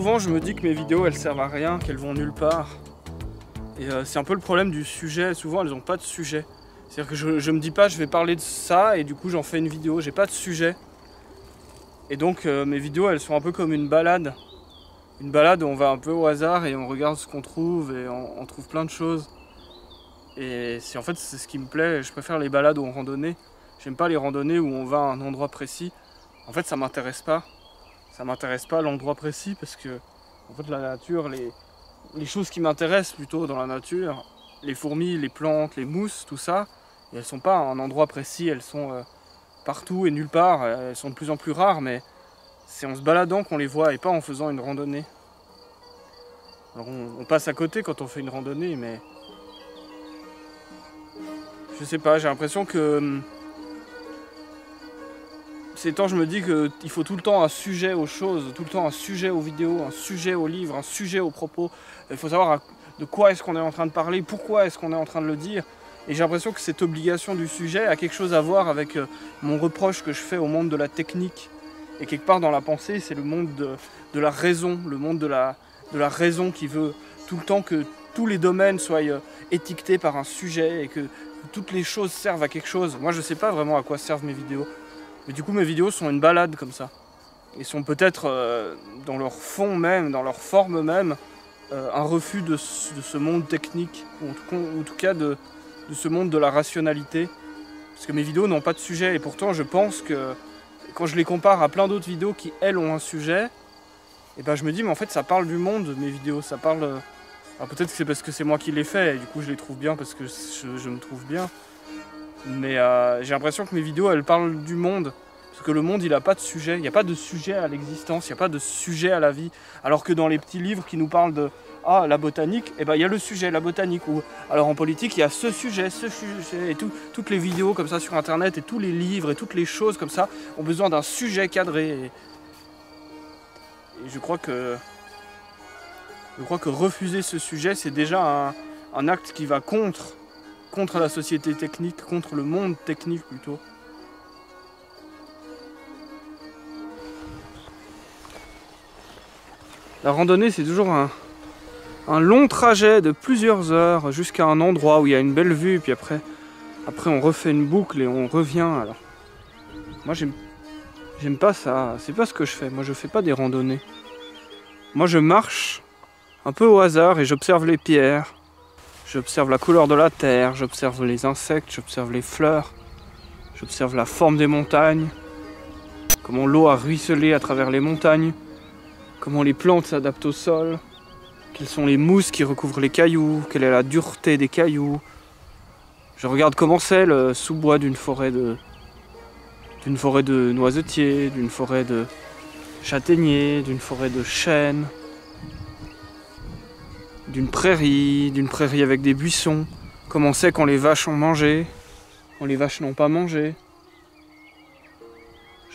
souvent je me dis que mes vidéos elles servent à rien, qu'elles vont nulle part. Et c'est un peu le problème du sujet, souvent elles n'ont pas de sujet. C'est-à-dire que je me dis pas je vais parler de ça et du coup j'en fais une vidéo, j'ai pas de sujet. Et donc mes vidéos elles sont un peu comme une balade. Une balade où on va un peu au hasard et on regarde ce qu'on trouve et on trouve plein de choses. Et en fait c'est ce qui me plaît, je préfère les balades en randonnée. J'aime pas les randonnées où on va à un endroit précis. En fait ça m'intéresse pas. Ça m'intéresse pas l'endroit précis parce que en fait la nature, les choses qui m'intéressent plutôt dans la nature, les fourmis, les plantes, les mousses, tout ça, et elles sont pas à un endroit précis, elles sont partout et nulle part, elles sont de plus en plus rares, mais c'est en se baladant qu'on les voit et pas en faisant une randonnée. Alors on passe à côté quand on fait une randonnée, mais je sais pas, j'ai l'impression que ces temps je me dis qu'il faut tout le temps un sujet aux choses, tout le temps un sujet aux vidéos, un sujet aux livres, un sujet aux propos. Il faut savoir de quoi est-ce qu'on est en train de parler, pourquoi est-ce qu'on est en train de le dire. Et j'ai l'impression que cette obligation du sujet a quelque chose à voir avec mon reproche que je fais au monde de la technique. Et quelque part dans la pensée, c'est le monde de la raison, le monde de la raison qui veut tout le temps que tous les domaines soient étiquetés par un sujet et que toutes les choses servent à quelque chose. Moi je sais pas vraiment à quoi servent mes vidéos. Mais du coup mes vidéos sont une balade comme ça. Ils sont peut-être dans leur fond même, dans leur forme même, un refus de ce monde technique, ou en tout cas de ce monde de la rationalité. Parce que mes vidéos n'ont pas de sujet, et pourtant je pense que quand je les compare à plein d'autres vidéos qui elles ont un sujet, et ben je me dis mais en fait ça parle du monde, mes vidéos, ça parle... Alors peut-être que c'est parce que c'est moi qui les fais, et du coup je les trouve bien parce que je me trouve bien. Mais j'ai l'impression que mes vidéos elles parlent du monde. Parce que le monde il n'a pas de sujet, il n'y a pas de sujet à l'existence, il n'y a pas de sujet à la vie. Alors que dans les petits livres qui nous parlent de la botanique, et ben il y a le sujet, la botanique. Ou alors en politique il y a ce sujet, et toutes les vidéos comme ça sur internet et tous les livres et toutes les choses comme ça ont besoin d'un sujet cadré. Et je crois que refuser ce sujet c'est déjà un acte qui va contre la société technique, contre le monde technique plutôt. La randonnée c'est toujours un long trajet de plusieurs heures jusqu'à un endroit où il y a une belle vue, puis après on refait une boucle et on revient. Alors moi j'aime pas ça, c'est pas ce que je fais, moi je fais pas des randonnées. Moi je marche un peu au hasard et j'observe les pierres, j'observe la couleur de la terre, j'observe les insectes, j'observe les fleurs, j'observe la forme des montagnes, comment l'eau a ruisselé à travers les montagnes, comment les plantes s'adaptent au sol, quelles sont les mousses qui recouvrent les cailloux, quelle est la dureté des cailloux. Je regarde comment c'est le sous-bois d'une forêt de noisetiers, d'une forêt de châtaigniers, d'une forêt de chênes, d'une prairie avec des buissons. Comment c'est quand les vaches ont mangé, quand les vaches n'ont pas mangé.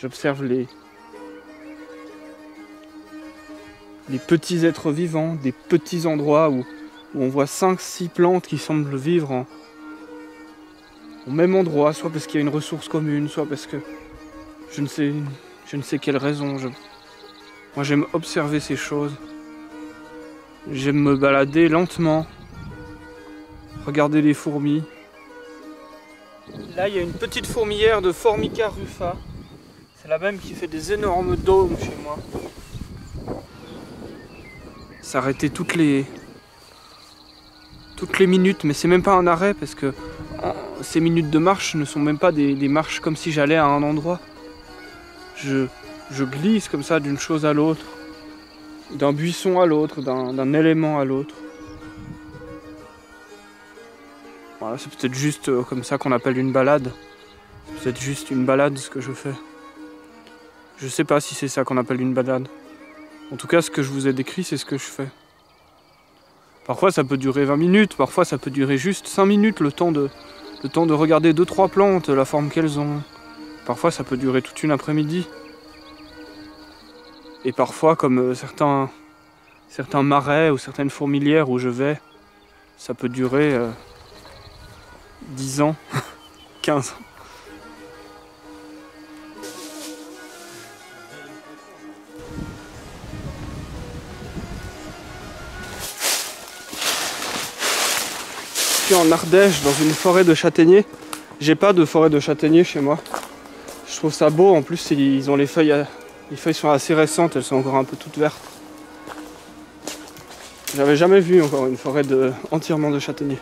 J'observe les petits êtres vivants, des petits endroits où on voit 5-6 plantes qui semblent vivre au même endroit, soit parce qu'il y a une ressource commune, soit parce que je ne sais quelle raison. Moi j'aime observer ces choses. J'aime me balader lentement, regarder les fourmis. Là il y a une petite fourmilière de Formica rufa. C'est la même qui fait des énormes dômes chez moi. S'arrêter toutes les minutes, mais c'est même pas un arrêt parce que ces minutes de marche ne sont même pas des marches comme si j'allais à un endroit. Je glisse comme ça d'une chose à l'autre, d'un buisson à l'autre, d'un élément à l'autre. Voilà, c'est peut-être juste comme ça qu'on appelle une balade. C'est peut-être juste une balade ce que je fais. Je sais pas si c'est ça qu'on appelle une balade. En tout cas, ce que je vous ai décrit, c'est ce que je fais. Parfois, ça peut durer 20 minutes, parfois, ça peut durer juste 5 minutes, le temps de regarder 2-3 plantes, la forme qu'elles ont. Parfois, ça peut durer toute une après-midi. Et parfois, comme certains marais ou certaines fourmilières où je vais, ça peut durer 10 ans, 15 ans. suis en Ardèche dans une forêt de châtaigniers. J'ai pas de forêt de châtaigniers chez moi. Je trouve ça beau, en plus ils ont les feuilles sont assez récentes, elles sont encore un peu toutes vertes. J'avais jamais vu encore une forêt entièrement de châtaigniers.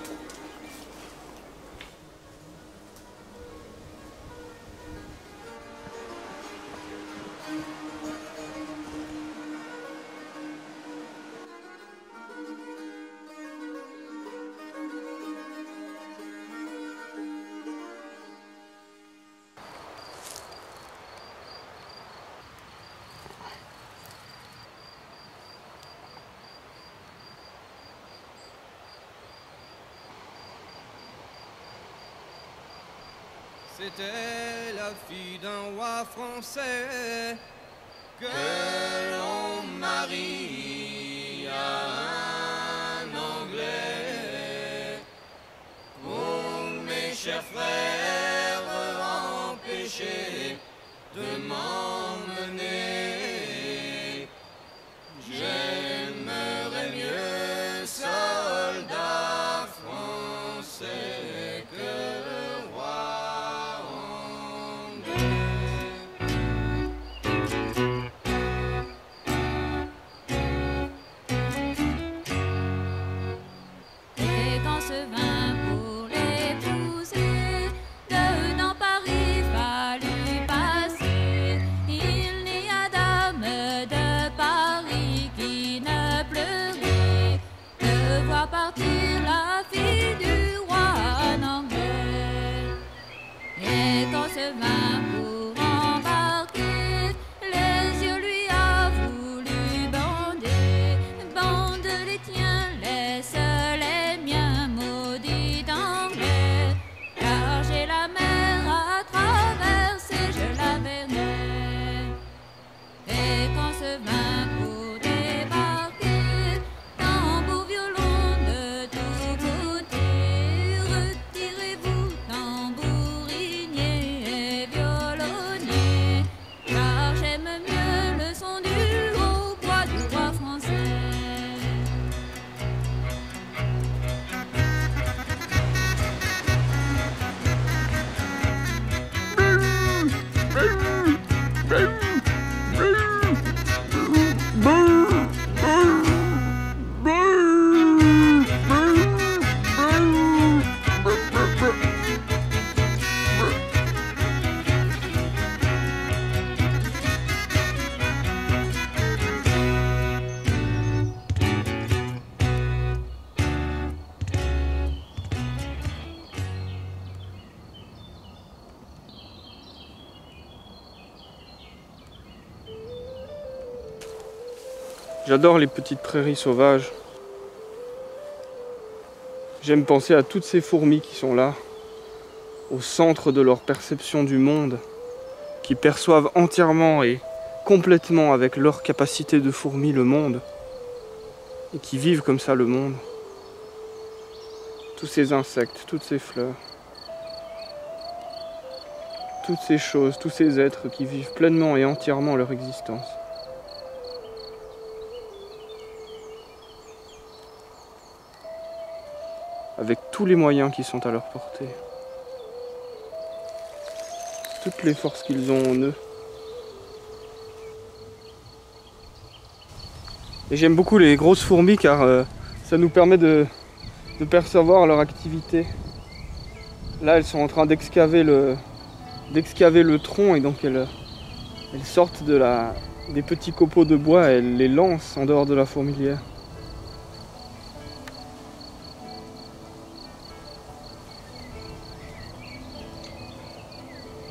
C'était la fille d'un roi français que l'on marie à un Anglais. Pour mes chers frères empêchés de m'emmener, j'aimerais mieux soldat français que roi. J'adore les petites prairies sauvages. J'aime penser à toutes ces fourmis qui sont là, au centre de leur perception du monde, qui perçoivent entièrement et complètement avec leur capacité de fourmi le monde, et qui vivent comme ça le monde. Tous ces insectes, toutes ces fleurs, toutes ces choses, tous ces êtres qui vivent pleinement et entièrement leur existence. Avec tous les moyens qui sont à leur portée. Toutes les forces qu'ils ont en eux. Et j'aime beaucoup les grosses fourmis car ça nous permet de percevoir leur activité. Là, elles sont en train d'excaver le tronc et donc elles sortent des petits copeaux de bois et elles les lancent en dehors de la fourmilière.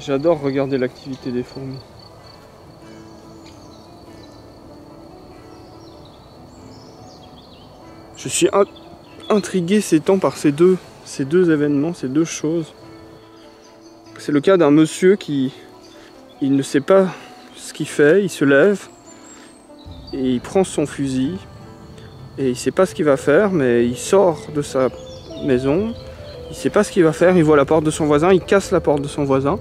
J'adore regarder l'activité des fourmis. Je suis intrigué ces temps par ces deux événements, ces deux choses. C'est le cas d'un monsieur il ne sait pas ce qu'il fait, il se lève et il prend son fusil et il ne sait pas ce qu'il va faire, mais il sort de sa maison, il ne sait pas ce qu'il va faire, il voit la porte de son voisin, il casse la porte de son voisin.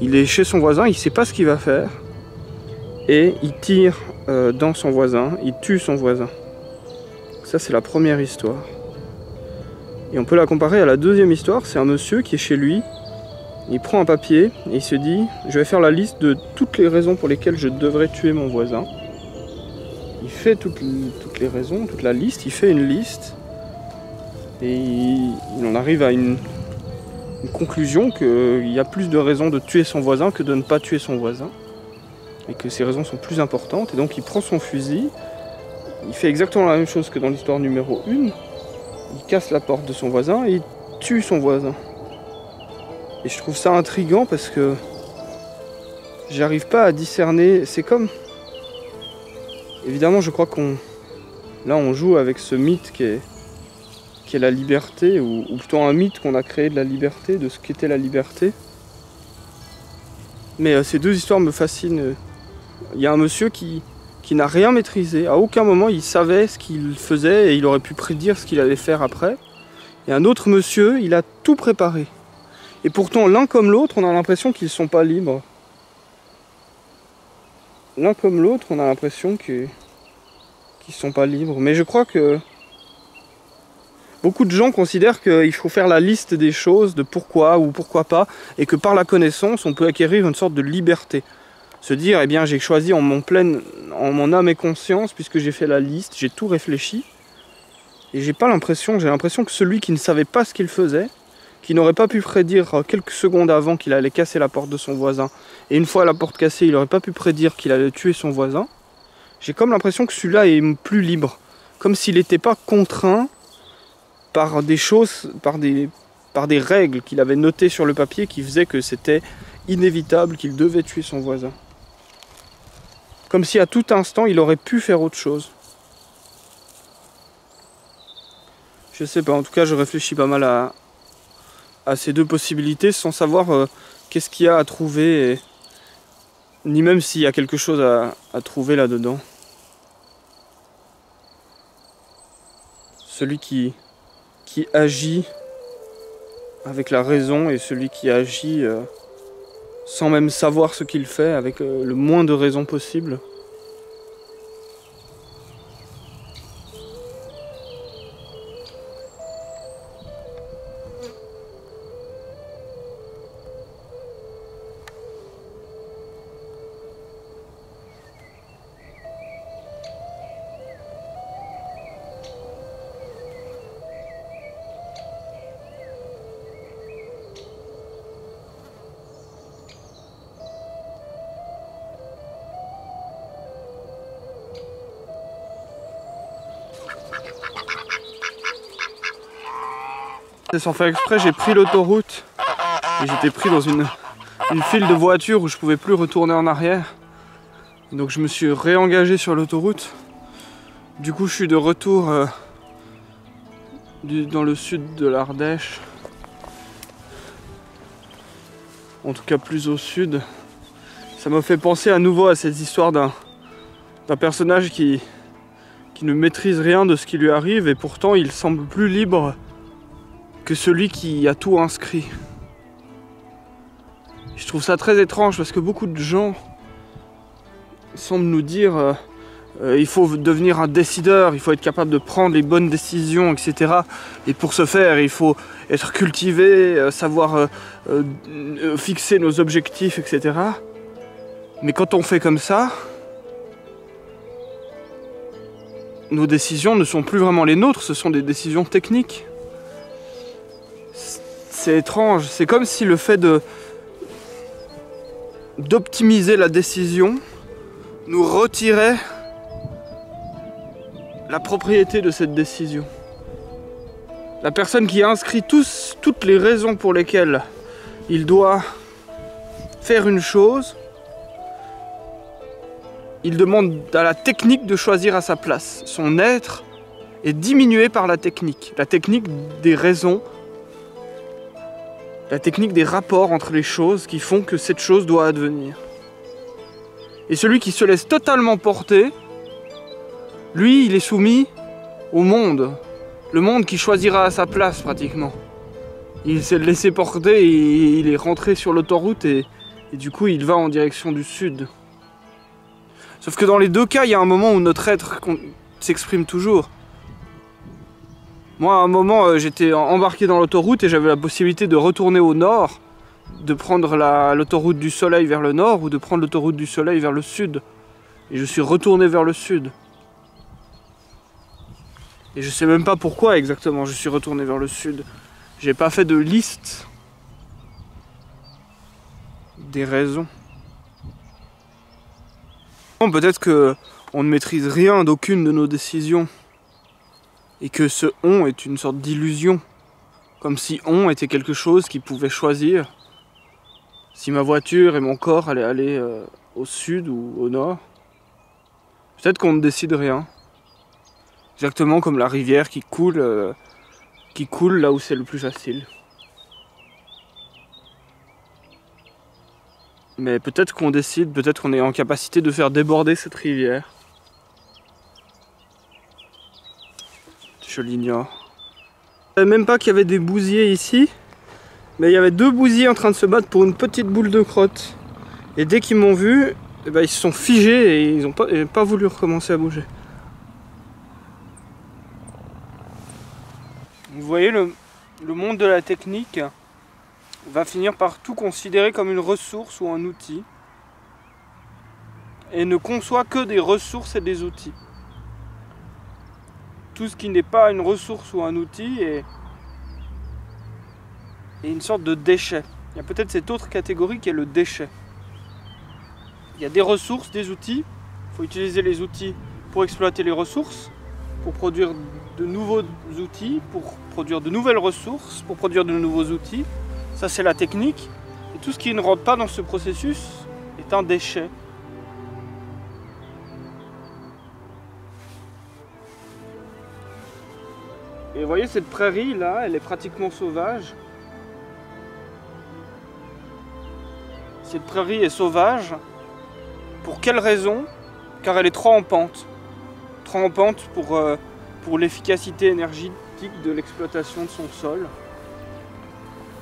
Il est chez son voisin, il ne sait pas ce qu'il va faire et il tire dans son voisin, il tue son voisin. Ça, c'est la première histoire. Et on peut la comparer à la deuxième histoire, c'est un monsieur qui est chez lui, il prend un papier et il se dit « Je vais faire la liste de toutes les raisons pour lesquelles je devrais tuer mon voisin ». Il fait toutes les raisons, toute la liste, il fait une liste et il en arrive à une conclusion qu'il y a plus de raisons de tuer son voisin que de ne pas tuer son voisin et que ces raisons sont plus importantes. Et donc il prend son fusil, il fait exactement la même chose que dans l'histoire numéro 1, il casse la porte de son voisin et il tue son voisin. Et je trouve ça intriguant parce que j'arrive pas à discerner, c'est comme... Évidemment je crois là on joue avec ce mythe qui est la liberté, ou plutôt un mythe qu'on a créé de la liberté, de ce qu'était la liberté. Mais ces deux histoires me fascinent. Il y a un monsieur qui n'a rien maîtrisé, à aucun moment il savait ce qu'il faisait et il aurait pu prédire ce qu'il allait faire après. Et un autre monsieur, il a tout préparé. Et pourtant l'un comme l'autre, on a l'impression qu'ils ne sont pas libres. L'un comme l'autre, on a l'impression qu'ils ne sont pas libres. Mais je crois que beaucoup de gens considèrent qu'il faut faire la liste des choses, de pourquoi ou pourquoi pas, et que par la connaissance, on peut acquérir une sorte de liberté. Se dire, eh bien, j'ai choisi en mon âme et conscience, puisque j'ai fait la liste, j'ai tout réfléchi, et j'ai l'impression que celui qui ne savait pas ce qu'il faisait, qui n'aurait pas pu prédire quelques secondes avant qu'il allait casser la porte de son voisin, et une fois la porte cassée, il n'aurait pas pu prédire qu'il allait tuer son voisin, j'ai comme l'impression que celui-là est plus libre, comme s'il n'était pas contraint par des choses, par des règles qu'il avait notées sur le papier qui faisaient que c'était inévitable qu'il devait tuer son voisin. Comme si à tout instant il aurait pu faire autre chose. Je sais pas, en tout cas je réfléchis pas mal à ces deux possibilités sans savoir qu'est-ce qu'il y a à trouver, ni même s'il y a quelque chose à trouver là-dedans. Celui qui agit avec la raison et celui qui agit sans même savoir ce qu'il fait, avec le moins de raison possible. Sans faire exprès, j'ai pris l'autoroute et j'étais pris dans une file de voitures où je pouvais plus retourner en arrière. Donc je me suis réengagé sur l'autoroute. Du coup je suis de retour dans le sud de l'Ardèche. En tout cas plus au sud. Ça m'a fait penser à nouveau à cette histoire d'un personnage qui ne maîtrise rien de ce qui lui arrive et pourtant il semble plus libre que celui qui a tout inscrit. Je trouve ça très étrange parce que beaucoup de gens semblent nous dire il faut devenir un décideur, il faut être capable de prendre les bonnes décisions, etc. Et pour ce faire, il faut être cultivé, savoir fixer nos objectifs, etc. Mais quand on fait comme ça, nos décisions ne sont plus vraiment les nôtres, ce sont des décisions techniques. C'est étrange, c'est comme si le fait d'optimiser la décision nous retirait la propriété de cette décision. La personne qui a inscrit toutes les raisons pour lesquelles il doit faire une chose, il demande à la technique de choisir à sa place. Son être est diminué par la technique des raisons, la technique des rapports entre les choses qui font que cette chose doit advenir. Et celui qui se laisse totalement porter, lui, il est soumis au monde. Le monde qui choisira à sa place, pratiquement. Il s'est laissé porter et il est rentré sur l'autoroute et du coup, il va en direction du sud. Sauf que dans les deux cas, il y a un moment où notre être s'exprime toujours. Moi, à un moment, j'étais embarqué dans l'autoroute et j'avais la possibilité de retourner au nord, de prendre l'autoroute du soleil vers le nord ou de prendre l'autoroute du soleil vers le sud. Et je suis retourné vers le sud. Et je sais même pas pourquoi exactement je suis retourné vers le sud. J'ai pas fait de liste des raisons. Bon, peut-être que on ne maîtrise rien d'aucune de nos décisions. Et que ce on est une sorte d'illusion. Comme si on était quelque chose qui pouvait choisir si ma voiture et mon corps allaient aller au sud ou au nord. Peut-être qu'on ne décide rien. Exactement comme la rivière qui coule là où c'est le plus facile. Mais peut-être qu'on décide, peut-être qu'on est en capacité de faire déborder cette rivière. Je l'ignore. Je savais même pas qu'il y avait des bousiers ici. Mais il y avait 2 bousiers en train de se battre pour une petite boule de crotte. Et dès qu'ils m'ont vu, eh ben, ils se sont figés et ils n'ont pas voulu recommencer à bouger. Vous voyez, le monde de la technique va finir par tout considérer comme une ressource ou un outil. Et ne conçoit que des ressources et des outils. Tout ce qui n'est pas une ressource ou un outil est une sorte de déchet. Il y a peut-être cette autre catégorie qui est le déchet. Il y a des ressources, des outils. Il faut utiliser les outils pour exploiter les ressources, pour produire de nouveaux outils, pour produire de nouvelles ressources, pour produire de nouveaux outils. Ça, c'est la technique. Et tout ce qui ne rentre pas dans ce processus est un déchet. Et vous voyez, cette prairie là, elle est pratiquement sauvage. Cette prairie est sauvage. Pour quelle raison? Car elle est trop en pente. Trop en pente pour l'efficacité énergétique de l'exploitation de son sol.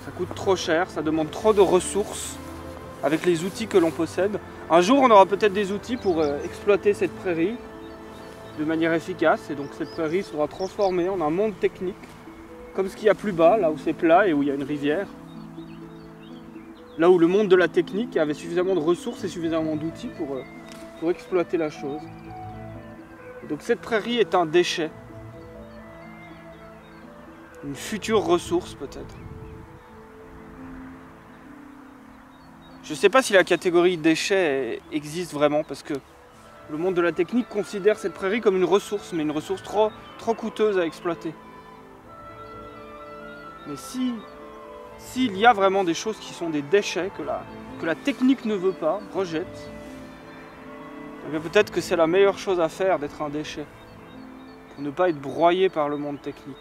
Ça coûte trop cher, ça demande trop de ressources avec les outils que l'on possède. Un jour, on aura peut-être des outils pour exploiter cette prairie de manière efficace. Et donc cette prairie sera transformée en un monde technique, comme ce qu'il y a plus bas, là où c'est plat et où il y a une rivière. Là où le monde de la technique avait suffisamment de ressources et suffisamment d'outils pour exploiter la chose. Donc cette prairie est un déchet. Une future ressource peut-être. Je ne sais pas si la catégorie déchet existe vraiment parce que le monde de la technique considère cette prairie comme une ressource, mais une ressource trop coûteuse à exploiter. Mais s'il y a vraiment des choses qui sont des déchets, que la technique ne veut pas, rejette, eh peut-être que c'est la meilleure chose à faire d'être un déchet, pour ne pas être broyé par le monde technique.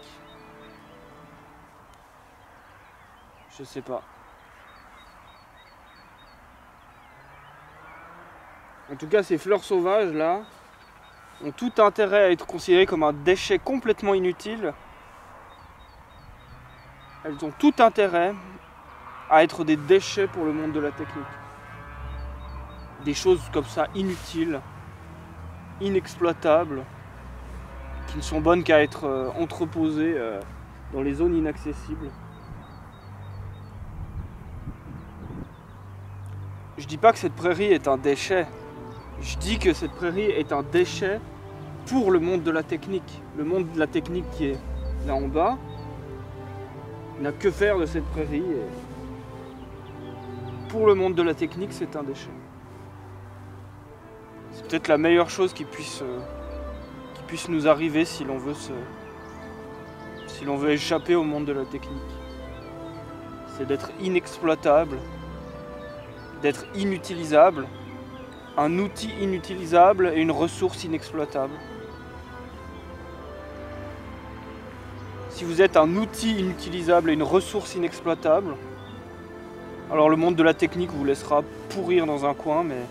Je sais pas. En tout cas, ces fleurs sauvages là ont tout intérêt à être considérées comme un déchet complètement inutile. Elles ont tout intérêt à être des déchets pour le monde de la technique. Des choses comme ça inutiles, inexploitables, qui ne sont bonnes qu'à être entreposées dans les zones inaccessibles. Je dis pas que cette prairie est un déchet. Je dis que cette prairie est un déchet pour le monde de la technique. Le monde de la technique qui est là en bas n'a que faire de cette prairie. Et pour le monde de la technique, c'est un déchet. C'est peut-être la meilleure chose qui puisse nous arriver si l'on veut échapper au monde de la technique. C'est d'être inexploitable, d'être inutilisable, un outil inutilisable et une ressource inexploitable. Si vous êtes un outil inutilisable et une ressource inexploitable, alors le monde de la technique vous laissera pourrir dans un coin, mais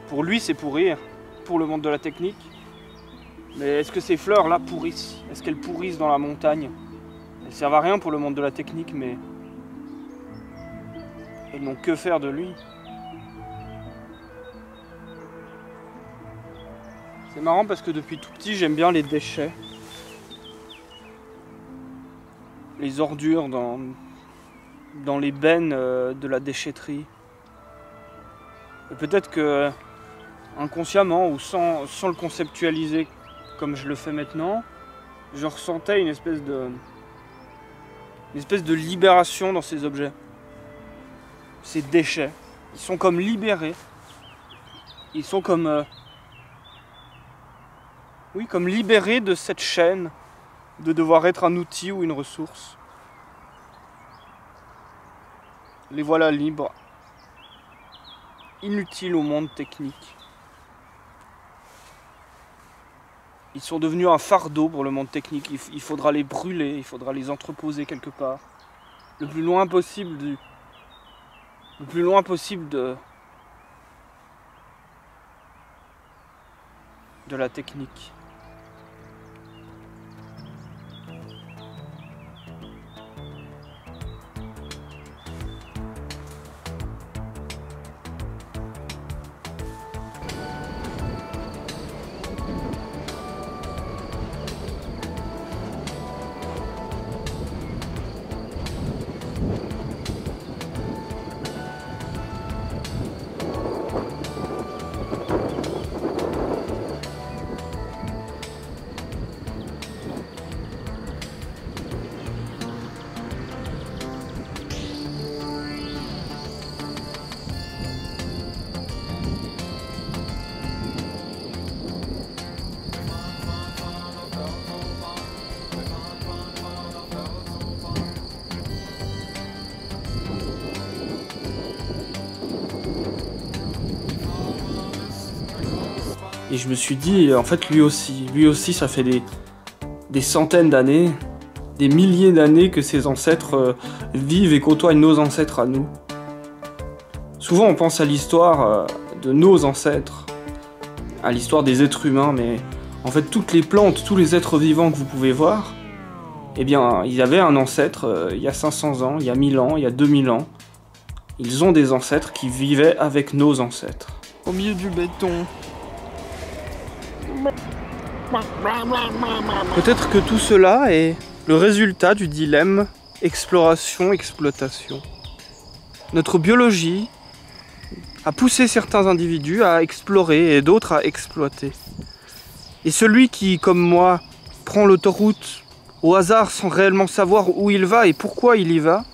pour lui c'est pourrir, pour le monde de la technique. Mais est-ce que ces fleurs-là pourrissent? Est-ce qu'elles pourrissent dans la montagne? Elles servent à rien pour le monde de la technique, mais elles n'ont que faire de lui. C'est marrant parce que depuis tout petit, j'aime bien les déchets. les ordures dans les bennes de la déchetterie. Et peut-être que inconsciemment ou sans le conceptualiser comme je le fais maintenant, je ressentais une espèce de libération dans ces objets. Ces déchets, ils sont comme libérés. Ils sont comme comme libérés de cette chaîne de devoir être un outil ou une ressource. Les voilà libres, inutiles au monde technique. Ils sont devenus un fardeau pour le monde technique. Il faudra les brûler, il faudra les entreposer quelque part. Le plus loin possible de la technique. Et je me suis dit, en fait, lui aussi, ça fait des centaines d'années, des milliers d'années que ses ancêtres vivent et côtoient nos ancêtres à nous. Souvent, on pense à l'histoire de nos ancêtres, à l'histoire des êtres humains, mais en fait, toutes les plantes, tous les êtres vivants que vous pouvez voir, eh bien, ils avaient un ancêtre il y a 500 ans, il y a 1000 ans, il y a 2000 ans. Ils ont des ancêtres qui vivaient avec nos ancêtres. Au milieu du béton. Peut-être que tout cela est le résultat du dilemme exploration-exploitation. Notre biologie a poussé certains individus à explorer et d'autres à exploiter. Et celui qui, comme moi, prend l'autoroute au hasard sans réellement savoir où il va et pourquoi il y va,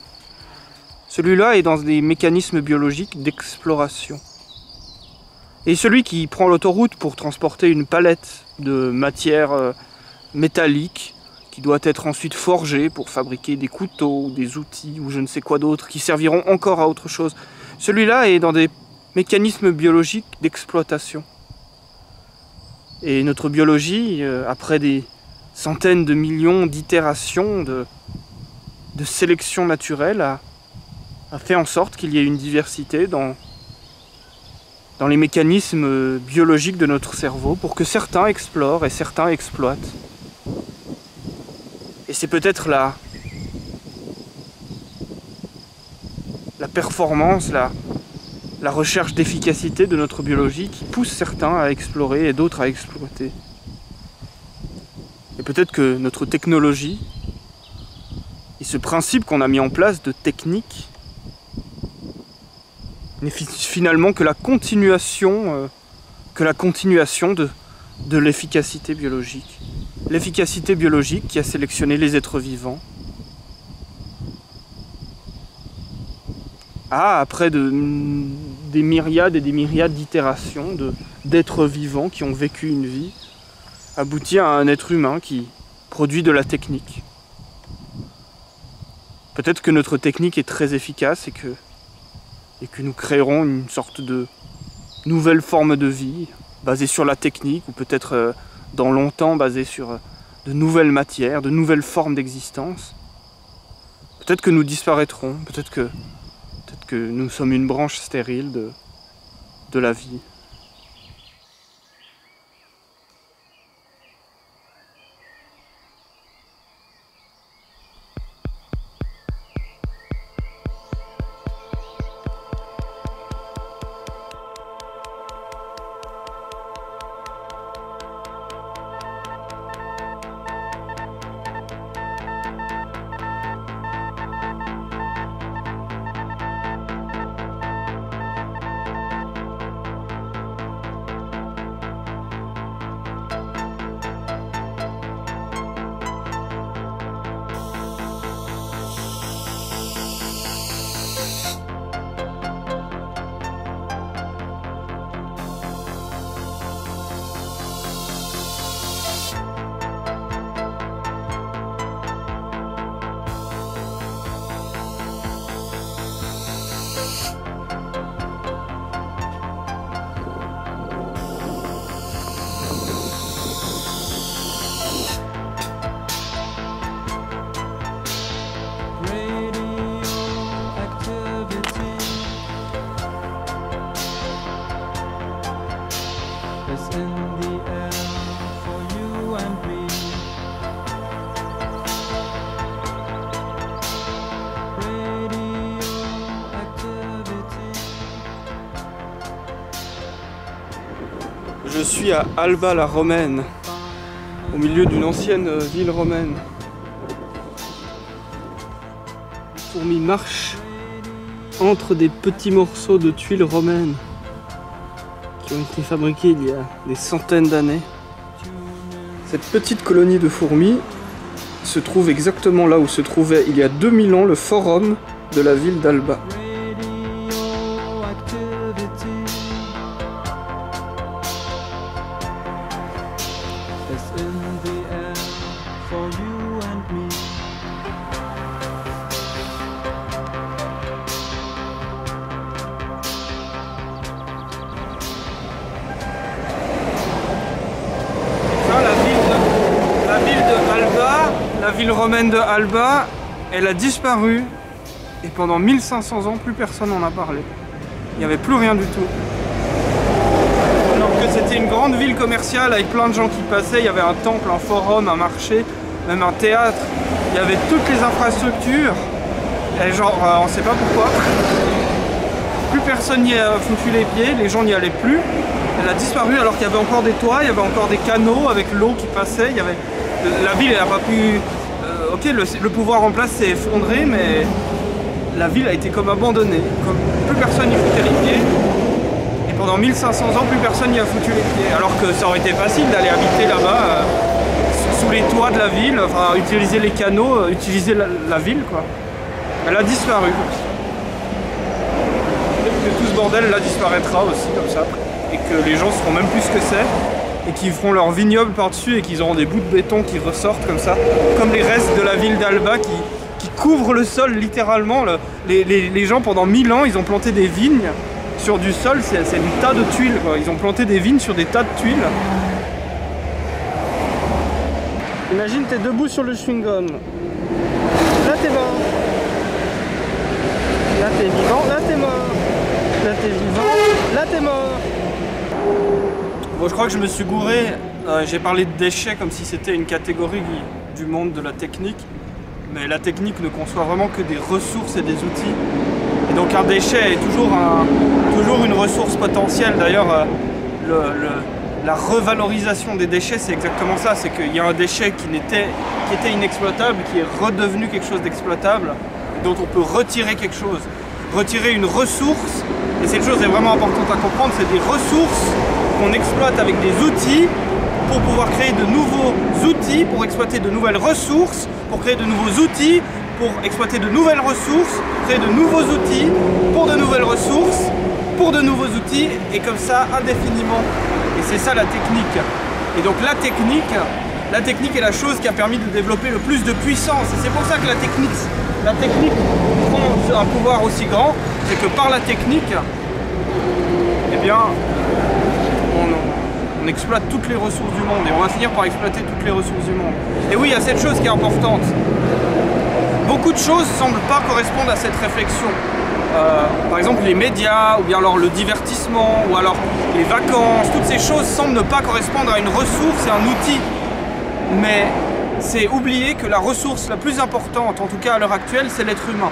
celui-là est dans des mécanismes biologiques d'exploration. Et celui qui prend l'autoroute pour transporter une palette de matière métallique qui doit être ensuite forgée pour fabriquer des couteaux, des outils ou je ne sais quoi d'autre qui serviront encore à autre chose, celui-là est dans des mécanismes biologiques d'exploitation. Et notre biologie, après des centaines de millions d'itérations de sélection naturelle, a fait en sorte qu'il y ait une diversité dans les mécanismes biologiques de notre cerveau pour que certains explorent et certains exploitent. Et c'est peut-être la performance, la recherche d'efficacité de notre biologie qui pousse certains à explorer et d'autres à exploiter. Et peut-être que notre technologie et ce principe qu'on a mis en place de technique n'est finalement que la continuation de l'efficacité biologique. L'efficacité biologique qui a sélectionné les êtres vivants. Après des myriades et des myriades d'itérations d'êtres vivants qui ont vécu une vie, aboutit à un être humain qui produit de la technique. Peut-être que notre technique est très efficace et que nous créerons une sorte de nouvelle forme de vie basée sur la technique ou peut-être dans longtemps basée sur de nouvelles matières, de nouvelles formes d'existence. Peut-être que nous disparaîtrons, peut-être que nous sommes une branche stérile de la vie. Je suis à Alba la Romaine, au milieu d'une ancienne ville romaine. Les fourmis marchent entre des petits morceaux de tuiles romaines qui ont été fabriqués il y a des centaines d'années. Cette petite colonie de fourmis se trouve exactement là où se trouvait il y a 2000 ans le forum de la ville d'Alba. La ville romaine de Alba, elle a disparu et pendant 1500 ans, plus personne n'en a parlé. Il n'y avait plus rien du tout. Alors que c'était une grande ville commerciale avec plein de gens qui passaient, il y avait un temple, un forum, un marché, même un théâtre. Il y avait toutes les infrastructures et genre, on ne sait pas pourquoi. Plus personne n'y a foutu les pieds, les gens n'y allaient plus. Elle a disparu alors qu'il y avait encore des toits, il y avait encore des canaux avec l'eau qui passait. Il y avait... La ville, elle n'a pas pu... ok, le pouvoir en place s'est effondré, mais la ville a été comme abandonnée. Comme plus personne n'y foutait les pieds. Et pendant 1500 ans, plus personne n'y a foutu les pieds. Alors que ça aurait été facile d'aller habiter là-bas, sous les toits de la ville, enfin, utiliser les canaux, utiliser la ville, quoi. Elle a disparu. Peut-être que tout ce bordel, là, disparaîtra aussi, comme ça. Et que les gens sauront même plus ce que c'est. Et qu'ils feront leur vignoble par-dessus et qu'ils auront des bouts de béton qui ressortent comme ça, comme les restes de la ville d'Alba qui couvrent le sol littéralement. Les gens pendant 1000 ans, ils ont planté des vignes sur du sol, c'est des tas de tuiles, quoi. Ils ont planté des vignes sur des tas de tuiles. Imagine, t'es debout sur le chewing-gum. Là t'es mort. Là t'es vivant, là t'es mort. Là t'es vivant, là t'es mort. Bon, je crois que je me suis gouré, j'ai parlé de déchets comme si c'était une catégorie du monde de la technique, mais la technique ne conçoit vraiment que des ressources et des outils. Et donc un déchet est toujours une ressource potentielle. D'ailleurs, la revalorisation des déchets, c'est exactement ça, c'est qu'il y a un déchet qui était inexploitable, qui est redevenu quelque chose d'exploitable, dont on peut retirer quelque chose, retirer une ressource. Et cette chose est vraiment importante à comprendre, c'est des ressources qu'on exploite avec des outils pour pouvoir créer de nouveaux outils, pour exploiter de nouvelles ressources, pour créer de nouveaux outils, pour exploiter de nouvelles ressources, créer de nouveaux outils, pour de nouvelles ressources, pour de nouveaux outils, et comme ça indéfiniment. Et c'est ça la technique. Et donc la technique est la chose qui a permis de développer le plus de puissance. Et c'est pour ça que la technique prend un pouvoir aussi grand, c'est que par la technique, eh bien, on exploite toutes les ressources du monde et on va finir par exploiter toutes les ressources du monde. Et oui, il y a cette chose qui est importante. Beaucoup de choses ne semblent pas correspondre à cette réflexion. Par exemple, les médias, ou bien alors le divertissement, ou alors les vacances, toutes ces choses semblent ne pas correspondre à une ressource et un outil. Mais c'est oublier que la ressource la plus importante, en tout cas à l'heure actuelle, c'est l'être humain.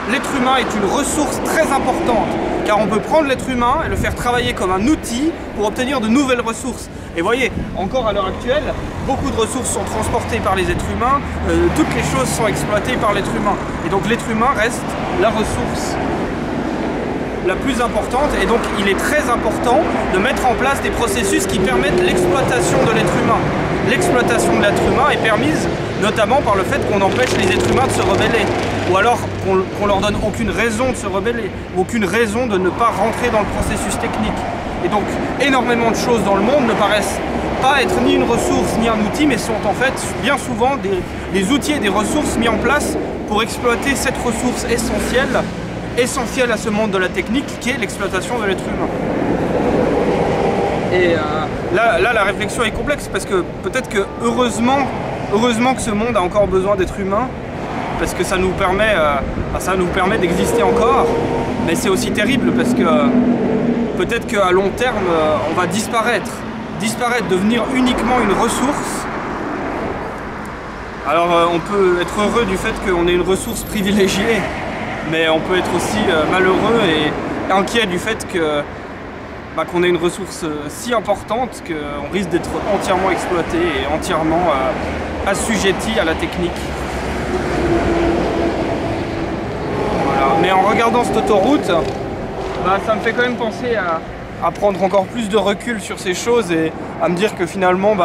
L'être humain est une ressource très importante, car on peut prendre l'être humain et le faire travailler comme un outil pour obtenir de nouvelles ressources. Et voyez, encore à l'heure actuelle, beaucoup de ressources sont transportées par les êtres humains, toutes les choses sont exploitées par l'être humain. Et donc l'être humain reste la ressource la plus importante, et donc il est très important de mettre en place des processus qui permettent l'exploitation de l'être humain. L'exploitation de l'être humain est permise notamment par le fait qu'on empêche les êtres humains de se rebeller, ou alors qu'on leur donne aucune raison de se rebeller, ou aucune raison de ne pas rentrer dans le processus technique. Et donc énormément de choses dans le monde ne paraissent pas être ni une ressource ni un outil, mais sont en fait bien souvent des outils et des ressources mis en place pour exploiter cette ressource essentielle à ce monde de la technique qui est l'exploitation de l'être humain. Et là, la réflexion est complexe parce que peut-être que heureusement que ce monde a encore besoin d'êtres humains, parce que ça nous permet d'exister encore, mais c'est aussi terrible parce que peut-être qu'à long terme on va disparaître, devenir uniquement une ressource. Alors on peut être heureux du fait qu'on ait une ressource privilégiée, mais on peut être aussi malheureux et inquiet du fait que qu'on est une ressource si importante qu'on risque d'être entièrement exploité et entièrement assujetti à la technique. Voilà. Mais en regardant cette autoroute, ça me fait quand même penser à prendre encore plus de recul sur ces choses et à me dire que finalement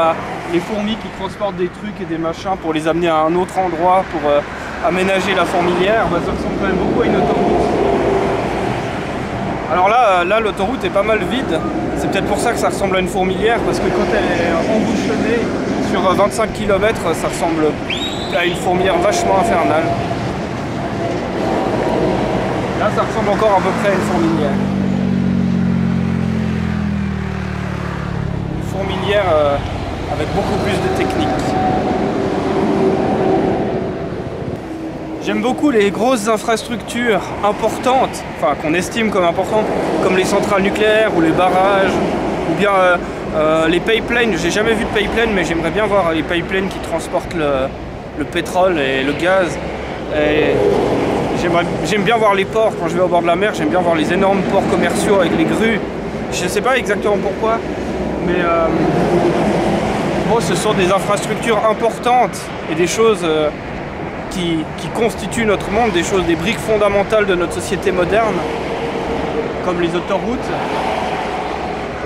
les fourmis qui transportent des trucs et des machins pour les amener à un autre endroit pour aménager la fourmilière, ça ressemble quand même beaucoup à une autoroute. Alors là l'autoroute est pas mal vide, c'est peut-être pour ça que ça ressemble à une fourmilière, parce que quand elle est embouchonnée sur 25 km, ça ressemble à une fourmilière vachement infernale. Là ça ressemble encore à peu près à une fourmilière. Une fourmilière avec beaucoup plus de technique. J'aime beaucoup les grosses infrastructures importantes, enfin qu'on estime comme importantes, comme les centrales nucléaires ou les barrages, ou bien les pipelines. J'ai jamais vu de pipeline, mais j'aimerais bien voir les pipelines qui transportent le pétrole et le gaz. J'aime bien voir les ports quand je vais au bord de la mer, j'aime bien voir les énormes ports commerciaux avec les grues. Je ne sais pas exactement pourquoi, mais ce sont des infrastructures importantes et des choses qui constituent notre monde, des briques fondamentales de notre société moderne, comme les autoroutes.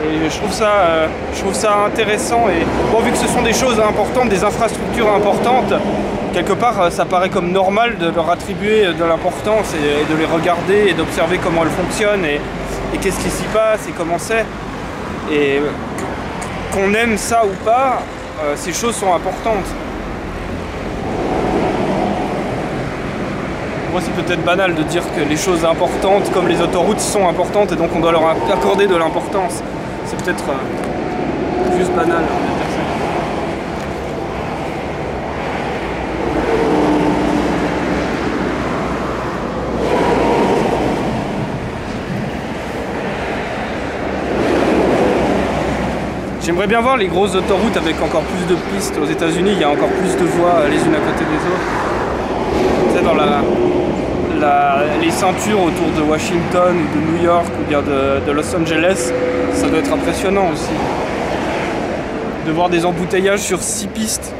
Et je trouve ça intéressant. Et bon, vu que ce sont des choses importantes, des infrastructures importantes, quelque part ça paraît comme normal de leur attribuer de l'importance et de les regarder et d'observer comment elles fonctionnent et qu'est-ce qui s'y passe et comment c'est. Et qu'on aime ça ou pas, ces choses sont importantes. Moi, c'est peut-être banal de dire que les choses importantes comme les autoroutes sont importantes et donc on doit leur accorder de l'importance. C'est peut-être juste banal. J'aimerais bien voir les grosses autoroutes avec encore plus de pistes. Aux États-Unis, il y a encore plus de voies les unes à côté des autres. Tu sais, dans les ceintures autour de Washington ou de New York ou bien de Los Angeles, ça doit être impressionnant aussi. De voir des embouteillages sur 6 pistes.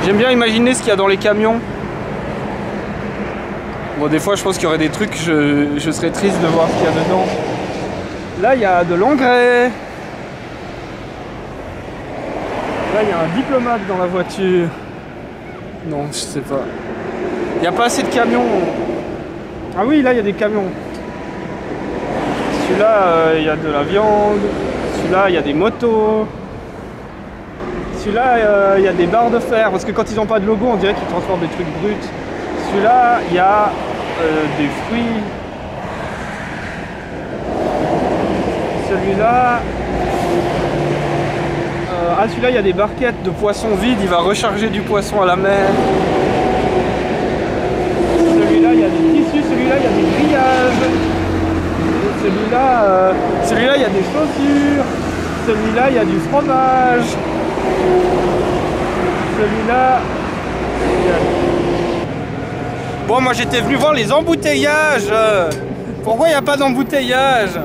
J'aime bien imaginer ce qu'il y a dans les camions. Bon, des fois je pense qu'il y aurait des trucs, je serais triste de voir ce qu'il y a dedans. Là il y a de l'engrais. Là il y a un diplomate dans la voiture. Non, je sais pas. Il n'y a pas assez de camions. Ah oui, là il y a des camions. Celui-là il y a de la viande. Celui-là il y a des motos. Celui-là, il y a des barres de fer, parce que quand ils n'ont pas de logo, on dirait qu'ils transportent des trucs bruts. Celui-là, il y a des fruits. Celui-là... celui-là, il y a des barquettes de poissons vides, il va recharger du poisson à la mer. Celui-là, il y a des tissus, celui-là, il y a des grillages. Celui-là, il y a des chaussures. Celui-là, il y a du fromage. Celui-là... Bon, moi j'étais venu voir les embouteillages. Pourquoi il n'y a pas d'embouteillage ?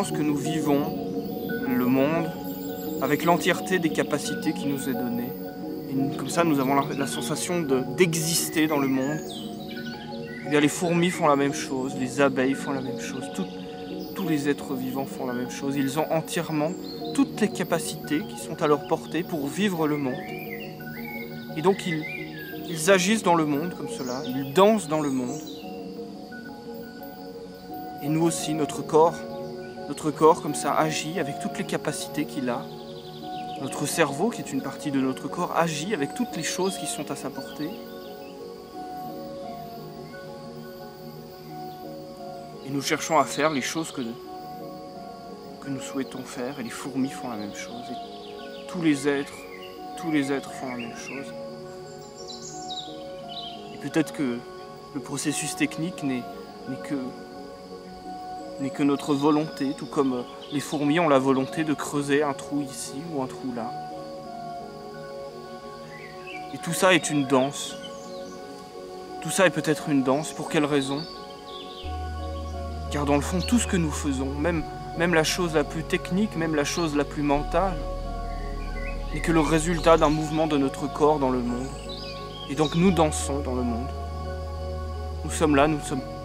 conscience que nous vivons le monde avec l'entièreté des capacités qui nous est donnée. Et comme ça, nous avons la sensation d'exister dans le monde. Eh bien, les fourmis font la même chose, les abeilles font la même chose, tous les êtres vivants font la même chose. Ils ont entièrement toutes les capacités qui sont à leur portée pour vivre le monde. Et donc, ils agissent dans le monde comme cela, ils dansent dans le monde. Et nous aussi, notre corps comme ça agit avec toutes les capacités qu'il a. Notre cerveau, qui est une partie de notre corps, agit avec toutes les choses qui sont à sa portée. Et nous cherchons à faire les choses que nous souhaitons faire, et les fourmis font la même chose. Et tous les êtres font la même chose. Et peut-être que le processus technique n'est que notre volonté, tout comme les fourmis ont la volonté de creuser un trou ici ou un trou là. Et tout ça est une danse. Tout ça est peut-être une danse. Pour quelle raison? Car dans le fond, tout ce que nous faisons, même la chose la plus technique, même la chose la plus mentale, n'est que le résultat d'un mouvement de notre corps dans le monde. Et donc nous dansons dans le monde. Nous sommes là, nous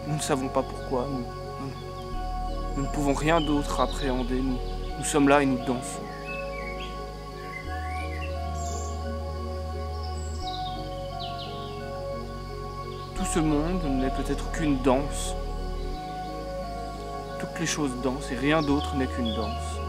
ne savons pas pourquoi. Nous ne pouvons rien d'autre appréhender. Nous sommes là et nous dansons. Tout ce monde n'est peut-être qu'une danse. Toutes les choses dansent et rien d'autre n'est qu'une danse.